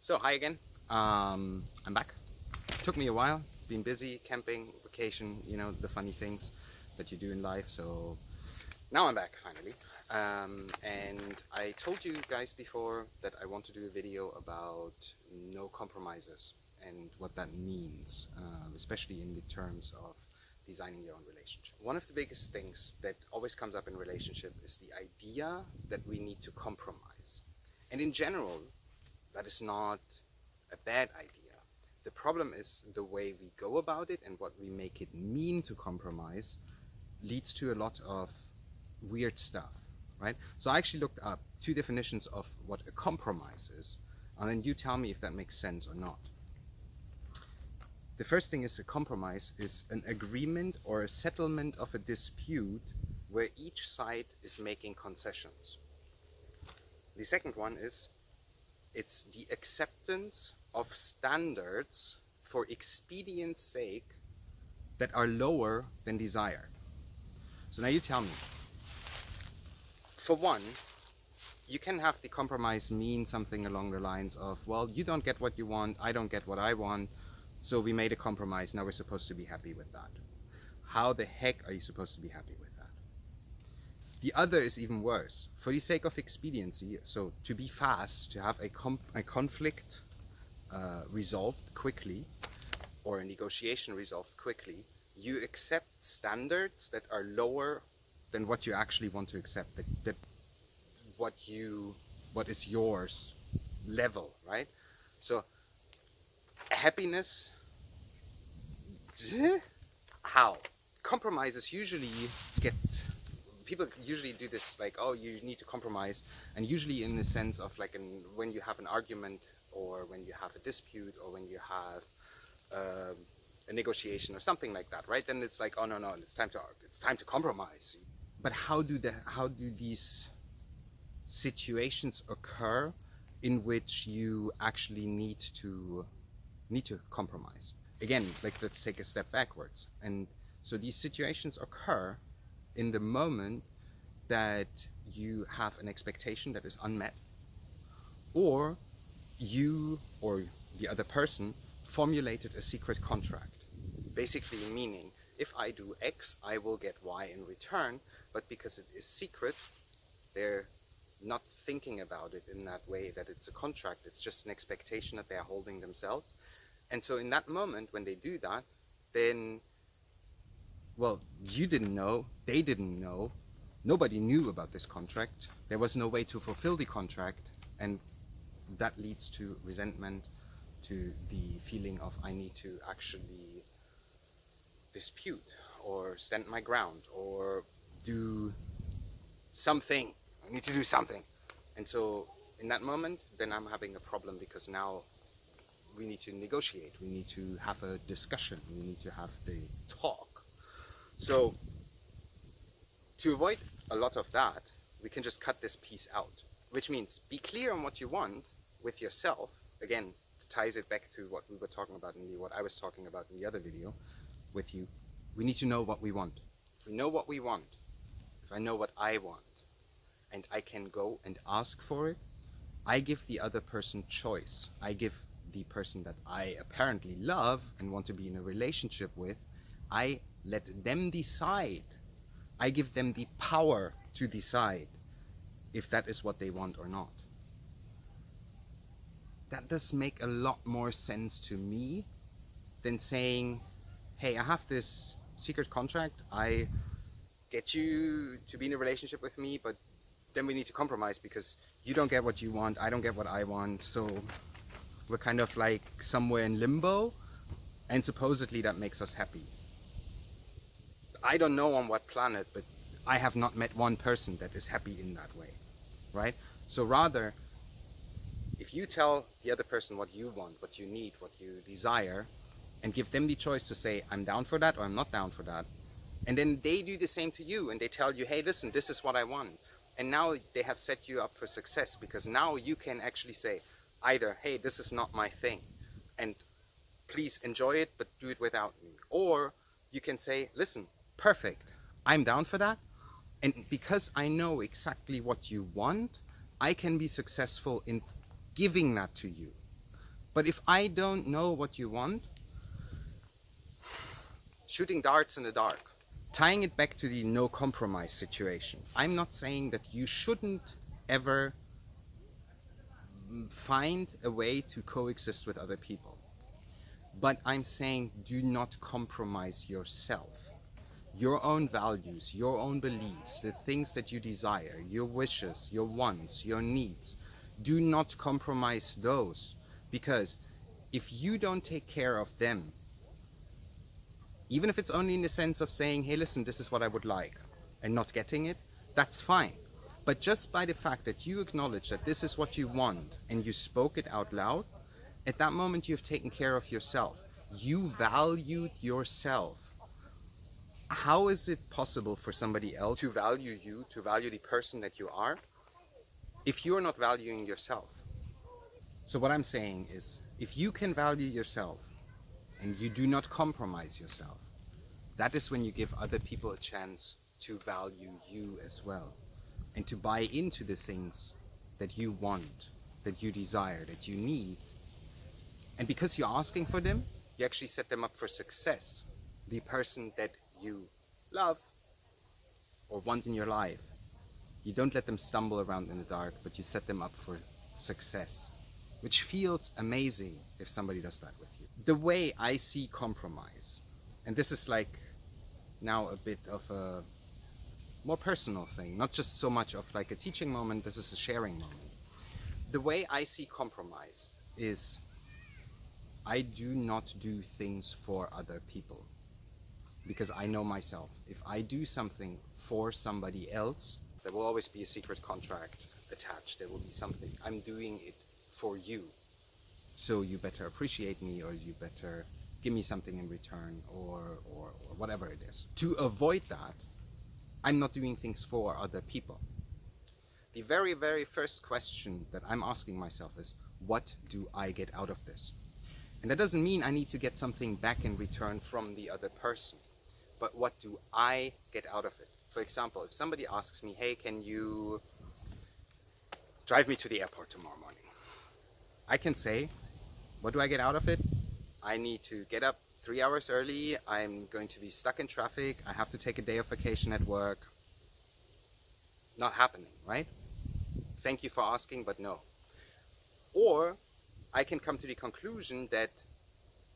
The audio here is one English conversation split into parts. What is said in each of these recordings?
So hi again. I'm back. Took me a while. Been busy, camping, vacation. The funny things that you do in life. So now I'm back finally. And I told you guys before that I want to do a video about no compromises and what that means, especially in the terms of designing your own relationship. One of the biggest things that always comes up in relationship is the idea that we need to compromise. And in general, that is not a bad idea. The problem is the way we go about it and what we make it mean to compromise leads to a lot of weird stuff, right? So I actually looked up two definitions of what a compromise is, and then you tell me if that makes sense or not. The first thing is a compromise is an agreement or a settlement of a dispute where each side is making concessions. The second one is it's the acceptance of standards for expedience sake that are lower than desired. So now you tell me. For one, you can have the compromise mean something along the lines of, well, you don't get what you want, I don't get what I want, so we made a compromise, now we're supposed to be happy with that. How the heck are you supposed to be happy with that? The other is even worse. For the sake of expediency, so to be fast, to have a conflict resolved quickly, or a negotiation resolved quickly, you accept standards that are lower than what you actually want to accept, that what is yours level, right? So happiness, how? Compromises usually people usually do this like, oh, you need to compromise, and usually in the sense of like when you have an argument or when you have a dispute or when you have a negotiation or something like that, right? Then it's like, oh no, it's time to compromise. But how do these situations occur in which you actually need to compromise? Again, like, let's take a step backwards. And so these situations occur in the moment that you have an expectation that is unmet, or you or the other person formulated a secret contract, basically meaning if I do X, I will get Y in return, but because it is secret, they're not thinking about it in that way, that it's a contract, it's just an expectation that they're holding themselves. And so in that moment, when they do that, then, well, you didn't know, they didn't know, nobody knew about this contract, there was no way to fulfill the contract, and that leads to resentment, to the feeling of I need to actually dispute or stand my ground or do something. I need to do something. And so in that moment, then I'm having a problem, because now we need to negotiate, we need to have a discussion, we need to have the talk. So to avoid a lot of that, we can just cut this piece out, which means be clear on what you want with yourself. Again, it ties it back to what we were talking about what I was talking about in the other video with you. We need to know what we want. If we know what we want, if I know what I want, and I can go and ask for it, I give the other person choice. I give the person that I apparently love and want to be in a relationship with, I let them decide. I give them the power to decide if that is what they want or not. That does make a lot more sense to me than saying, hey, I have this secret contract, I get you to be in a relationship with me, but then we need to compromise because you don't get what you want, I don't get what I want, so we're kind of like somewhere in limbo, and supposedly that makes us happy. I don't know on what planet, but I have not met one person that is happy in that way, right? So rather, if you tell the other person what you want, what you need, what you desire, and give them the choice to say, I'm down for that or I'm not down for that, and then they do the same to you and they tell you, hey, listen, this is what I want. And now they have set you up for success, because now you can actually say either, hey, this is not my thing, and please enjoy it, but do it without me. Or you can say, listen, perfect, I'm down for that. And because I know exactly what you want, I can be successful in giving that to you. But if I don't know what you want, shooting darts in the dark. Tying it back to the no compromise situation, I'm not saying that you shouldn't ever find a way to coexist with other people. But I'm saying do not compromise yourself. Your own values, your own beliefs, the things that you desire, your wishes, your wants, your needs. Do not compromise those, because if you don't take care of them, even if it's only in the sense of saying, hey, listen, this is what I would like, and not getting it, that's fine. But just by the fact that you acknowledge that this is what you want and you spoke it out loud, at that moment you've taken care of yourself. You valued yourself. How is it possible for somebody else to value you, to value the person that you are, if you're not valuing yourself? So what I'm saying is, if you can value yourself and you do not compromise yourself, that is when you give other people a chance to value you as well, and to buy into the things that you want, that you desire, that you need. And because you're asking for them, you actually set them up for success. The person that you love or want in your life, you don't let them stumble around in the dark, but you set them up for success, which feels amazing if somebody does that with you. The way I see compromise, and this is like now a bit of a more personal thing, not just so much of like a teaching moment, this is a sharing moment. The way I see compromise is I do not do things for other people, because I know myself. If I do something for somebody else, there will always be a secret contract attached. There will be something. I'm doing it for you. So you better appreciate me, or you better give me something in return, or whatever it is. To avoid that, I'm not doing things for other people. The very, very first question that I'm asking myself is, what do I get out of this? And that doesn't mean I need to get something back in return from the other person. But what do I get out of it? For example, if somebody asks me, hey, can you drive me to the airport tomorrow morning? I can say, what do I get out of it? I need to get up 3 hours early. I'm going to be stuck in traffic. I have to take a day of vacation at work. Not happening, right? Thank you for asking, but no. Or I can come to the conclusion that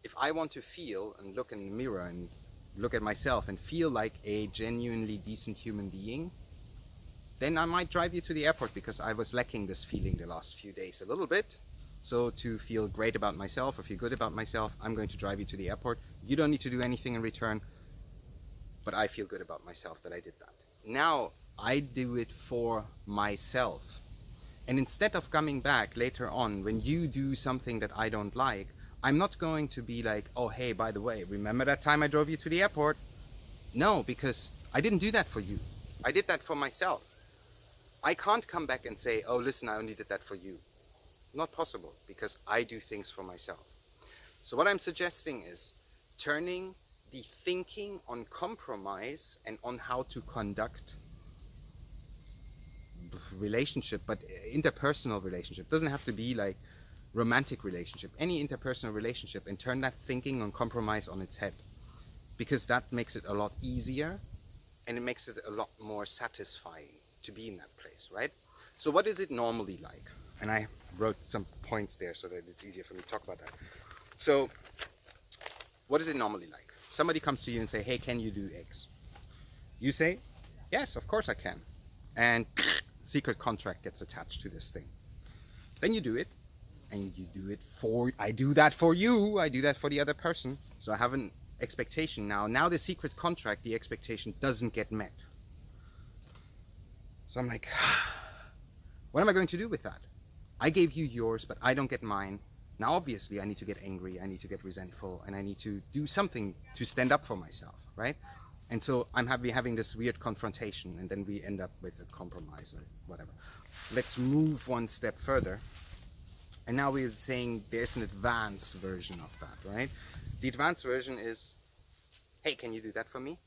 if I want to feel and look in the mirror and look at myself and feel like a genuinely decent human being, then I might drive you to the airport, because I was lacking this feeling the last few days a little bit. So to feel great about myself or feel good about myself, I'm going to drive you to the airport. You don't need to do anything in return, but I feel good about myself that I did that. Now I do it for myself. And instead of coming back later on when you do something that I don't like, I'm not going to be like, oh, hey, by the way, remember that time I drove you to the airport? No, because I didn't do that for you. I did that for myself. I can't come back and say, oh, listen, I only did that for you. Not possible, because I do things for myself. So what I'm suggesting is turning the thinking on compromise and on how to conduct relationship, but interpersonal relationship, doesn't have to be like romantic relationship, any interpersonal relationship, and turn that thinking on compromise on its head, because that makes it a lot easier and it makes it a lot more satisfying to be in that place, right? So what is it normally like? And I wrote some points there so that it's easier for me to talk about that. So what is it normally like? Somebody comes to you and say, hey, can you do X? You say, yes, of course I can. And secret contract gets attached to this thing. Then you do it, and you do it for, I do that for you, I do that for the other person. So I have an expectation now. Now the secret contract, the expectation doesn't get met. So I'm like, what am I going to do with that? I gave you yours, but I don't get mine. Now obviously I need to get angry, I need to get resentful, and I need to do something to stand up for myself, right? And so I'm having this weird confrontation, and then we end up with a compromise or whatever. Let's move one step further. And now we're saying there's an advanced version of that, right? The advanced version is, hey, can you do that for me?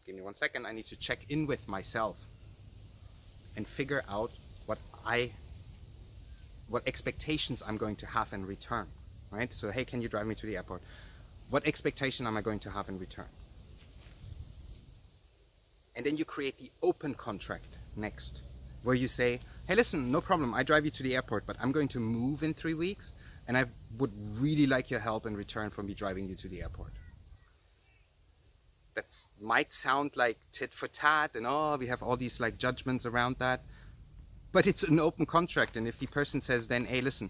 Give me 1 second, I need to check in with myself and figure out what I what expectations I'm going to have in return, right? So, hey, can you drive me to the airport? What expectation am I going to have in return? And then you create the open contract next, where you say, hey, listen, no problem, I drive you to the airport, but I'm going to move in 3 weeks, and I would really like your help in return for me driving you to the airport. That might sound like tit for tat, and oh, we have all these like judgments around that, but it's an open contract. And if the person says then, hey, listen,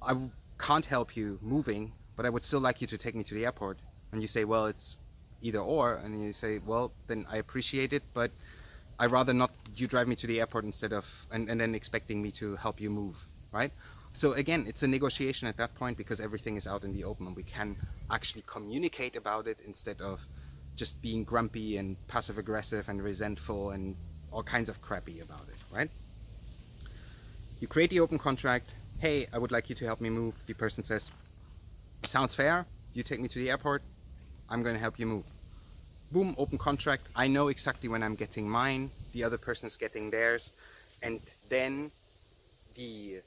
I can't help you moving, but I would still like you to take me to the airport, and you say, well, it's either or, and you say, well, then I appreciate it, but I rather not you drive me to the airport instead of, and then expecting me to help you move, right? So again, it's a negotiation at that point, because everything is out in the open and we can actually communicate about it instead of just being grumpy and passive aggressive and resentful and all kinds of crappy about it, right? You create the open contract. Hey, I would like you to help me move. The person says, sounds fair. You take me to the airport. I'm going to help you move. Boom, open contract. I know exactly when I'm getting mine. The other person's getting theirs. And then the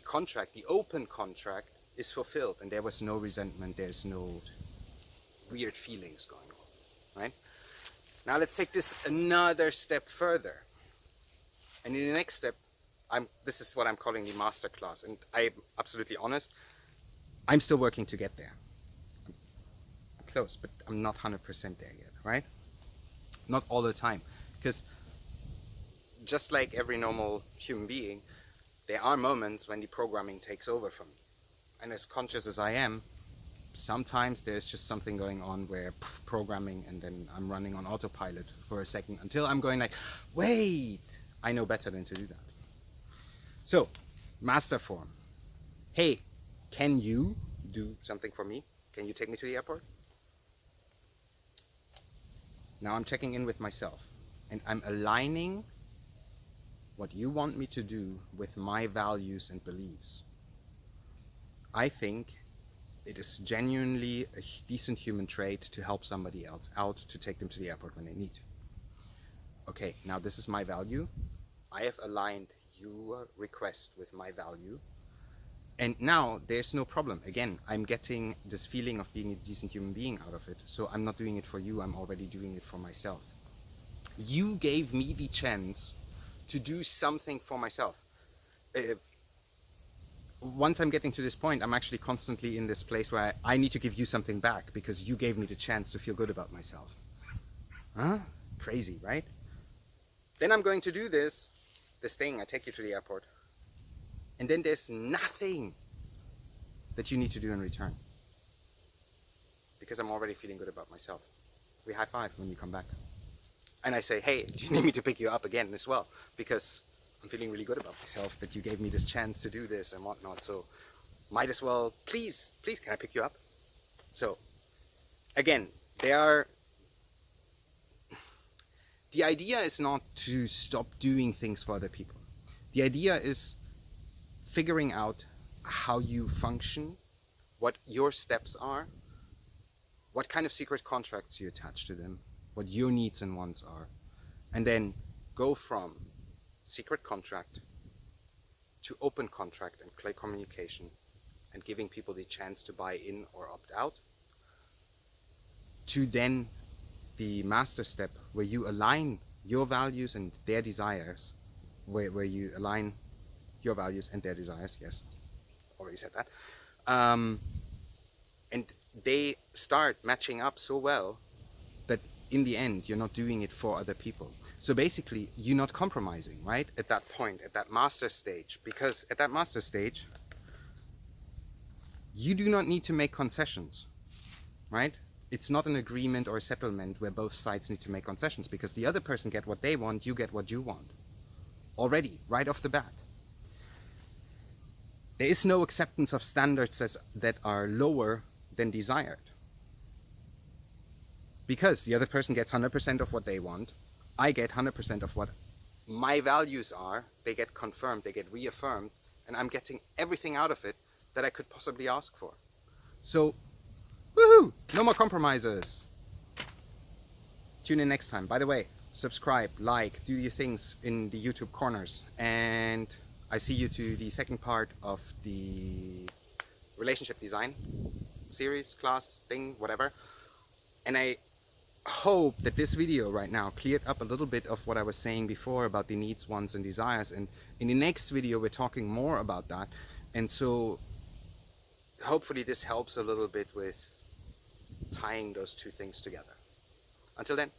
contract, the open contract, is fulfilled, and there was no resentment, there's no weird feelings going on, right? Now let's take this another step further. And in the next step, this is what I'm calling the masterclass, and I'm absolutely honest, I'm still working to get there. I'm close, but I'm not 100% there yet, right? Not all the time, because just like every normal human being, there are moments when the programming takes over from me. And as conscious as I am, sometimes there's just something going on where programming, and then I'm running on autopilot for a second until I'm going like, wait, I know better than to do that. So, master form. Hey, can you do something for me? Can you take me to the airport? Now I'm checking in with myself, and I'm aligning what you want me to do with my values and beliefs. I think it is genuinely a decent human trait to help somebody else out, to take them to the airport when they need to. Okay, now this is my value. I have aligned your request with my value. And now there's no problem. Again, I'm getting this feeling of being a decent human being out of it. So I'm not doing it for you, I'm already doing it for myself. You gave me the chance to do something for myself. Once I'm getting to this point, I'm actually constantly in this place where I need to give you something back because you gave me the chance to feel good about myself. Huh? Crazy, right? Then I'm going to do this thing, I take you to the airport. And then there's nothing that you need to do in return. Because I'm already feeling good about myself. We high five when you come back. And I say, hey, do you need me to pick you up again as well? Because I'm feeling really good about myself that you gave me this chance to do this and whatnot. So might as well, please, can I pick you up? So again, the idea is not to stop doing things for other people. The idea is figuring out how you function, what your steps are, what kind of secret contracts you attach to them, what your needs and wants are, and then go from secret contract to open contract and clear communication and giving people the chance to buy in or opt out, to then the master step where you align your values and their desires, where you align your values and their desires, yes, already said that, and they start matching up so well that in the end you're not doing it for other people. So basically you're not compromising, right, at that point, at that master stage, because at that master stage you do not need to make concessions, right? It's not an agreement or a settlement where both sides need to make concessions, because the other person get what they want, you get what you want already, right off the bat. There is no acceptance of standards that are lower than desired, because the other person gets 100% of what they want, I get 100% of what my values are, they get confirmed, they get reaffirmed, and I'm getting everything out of it that I could possibly ask for. So, woohoo! No more compromises. Tune in next time. By the way, subscribe, like, do your things in the YouTube corners, and I see you to the second part of the relationship design series, class, thing, whatever. And I hope that this video right now cleared up a little bit of what I was saying before about the needs, wants, and desires. And in the next video, we're talking more about that. And so hopefully this helps a little bit with tying those two things together. Until then.